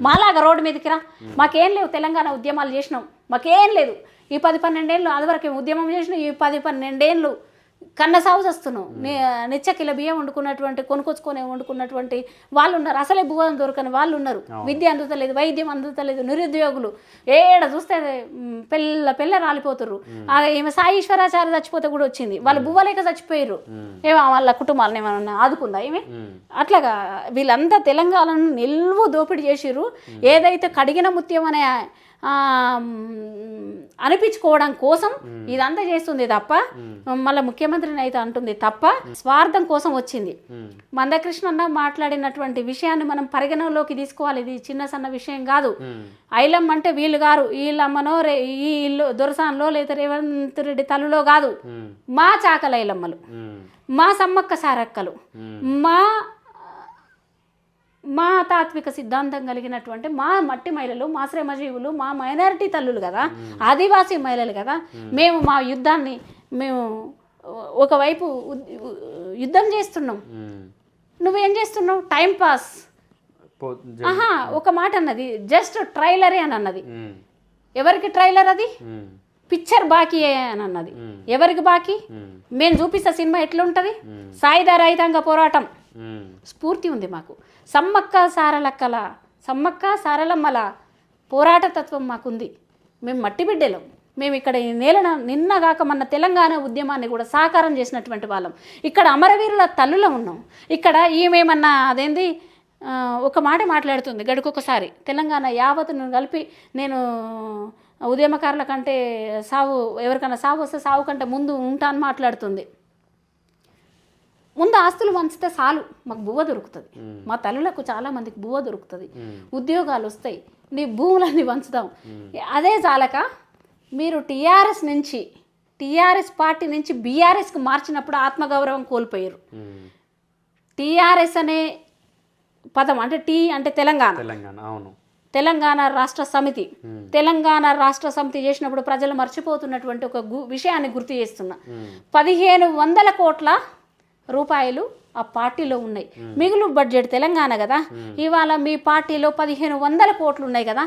మాలాగా రోడ్డు మీదకి రా. మాకేం లేవు, తెలంగాణ ఉద్యమాలు చేసినాం, మాకేం లేదు. ఈ 10-12 ఏళ్ళు అదివరకు ఉద్యమం చేసినాం, ఈ 10-12 ఏళ్ళు కన్న సాగు చేస్తున్నాం. నిత్యకిల బియ్యం వండుకున్నటువంటి కొనుకొచ్చుకొని వండుకున్నటువంటి వాళ్ళు ఉన్నారు, అసలే భూగం దొరకని వాళ్ళు ఉన్నారు. విద్య అందుతలేదు, వైద్యం అందుతలేదు, నిరుద్యోగులు ఏడ చూస్తే పిల్ల రాలిపోతుర్రు. ఈమె సాయి ఈశ్వరాచార్య చచ్చిపోతే కూడా వచ్చింది, వాళ్ళు బువ్వలేక చచ్చిపోయారు. ఏమో వాళ్ళ కుటుంబాలను ఏమన్నా ఆదుకుందా ఏమి? అట్లాగా వీళ్ళంతా తెలంగాణను నిల్వు దోపిడీ చేసిర్రు. ఏదైతే కడిగిన ముత్యం అనే అనిపించుకోవడం కోసం ఇదంతా చేస్తుంది తప్ప, మళ్ళీ ముఖ్యమంత్రిని అయితే అంటుంది తప్ప స్వార్థం కోసం వచ్చింది. మందకృష్ణ మాట్లాడినటువంటి విషయాన్ని మనం పరిగణలోకి తీసుకోవాలి. ఇది చిన్న సన్న విషయం కాదు. ఐలమ్మ అంటే వీళ్ళు గారు, వీళ్ళమ్మనో ఈ ఇల్లు దొరసాన్లో లేదా రేవంత్ రెడ్డి తల్లులో కాదు, మా చాకల ఐలమ్మలు, మా సమ్మక్క సారక్కలు, మా తాత్విక సిద్ధాంతం కలిగినటువంటి మా మట్టి మహిళలు, మా శ్రమజీవులు, మా మైనారిటీ తల్లులు కదా, ఆదివాసీ మహిళలు కదా. మేము మా యుద్ధాన్ని మేము ఒకవైపు యుద్ధం చేస్తున్నాం, నువ్వేం చేస్తున్నావు? Time pass. ఒక మాట అన్నది, జస్ట్ ట్రైలరే అని అన్నది. ఎవరికి ట్రైలర్ అది? పిక్చర్ బాకీ అని అన్నది. ఎవరికి బాకీ? మేము చూపిస్తా సినిమా ఎట్లుంటుంది. సాయుధ రైతాంగ పోరాటం స్ఫూర్తి ఉంది మాకు. సమ్మక్క సారలమ్మల పోరాట తత్వం మాకుంది. మేము మట్టి బిడ్డలం. మేము ఇక్కడ నిన్నగాక మన తెలంగాణ ఉద్యమాన్ని కూడా సాకారం చేసినటువంటి వాళ్ళం. ఇక్కడ అమరవీరుల తల్లులో ఉన్నాం. ఇక్కడ ఈమెమన్నా అదేంది ఒక మాట మాట్లాడుతుంది గడుకొకసారి, తెలంగాణ యావత్తును కలిపి నేను ఉద్యమకారుల కంటే ఎవరికైనా సావు వస్తే సావు కంటే ముందు ఉంటా అని మాట్లాడుతుంది. ముందు ఆస్తులు పంచితే చాలు, మాకు బువ్వ దొరుకుతుంది. మా తల్లులకు చాలామందికి బువ్వ దొరుకుతుంది, ఉద్యోగాలు వస్తాయి, నీ భూములన్నీ పంచుదాం. అదే చాలక మీరు టీఆర్ఎస్ పార్టీ నుంచి బీఆర్ఎస్కి మార్చినప్పుడు ఆత్మగౌరవం కోల్పోయారు. టీఆర్ఎస్ అనే పదం అంటే టీ అంటే తెలంగాణ, అవును, తెలంగాణ రాష్ట్ర సమితి. తెలంగాణ రాష్ట్ర సమితి చేసినప్పుడు ప్రజలు మర్చిపోతున్నటువంటి ఒక విషయాన్ని గుర్తు చేస్తున్నా. 1500 కోట్ల రూపాయలు ఆ పార్టీలో ఉన్నాయి. మిగులు బడ్జెట్ తెలంగాణ కదా. ఇవాళ మీ పార్టీలో 1500 కోట్లు ఉన్నాయి కదా,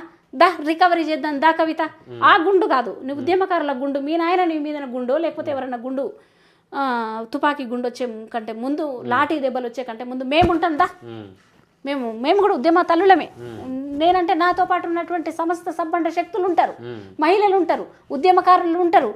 రికవరీ చేద్దాం దా కవిత. ఆ గుండు కాదు, నీ ఉద్యమకారుల గుండు, మీ నాయన నీ మీద గుండు, లేకపోతే ఎవరైనా గుండు తుపాకీ గుండు వచ్చే కంటే ముందు, లాఠీ దెబ్బలు వచ్చే కంటే ముందు మేముంటాం దా. మేము కూడా ఉద్యమ తల్లులమే. నేనంటే నాతో పాటు ఉన్నటువంటి సమస్త సబ్బండ శక్తులు ఉంటారు, మహిళలు ఉంటారు, ఉద్యమకారులు ఉంటారు.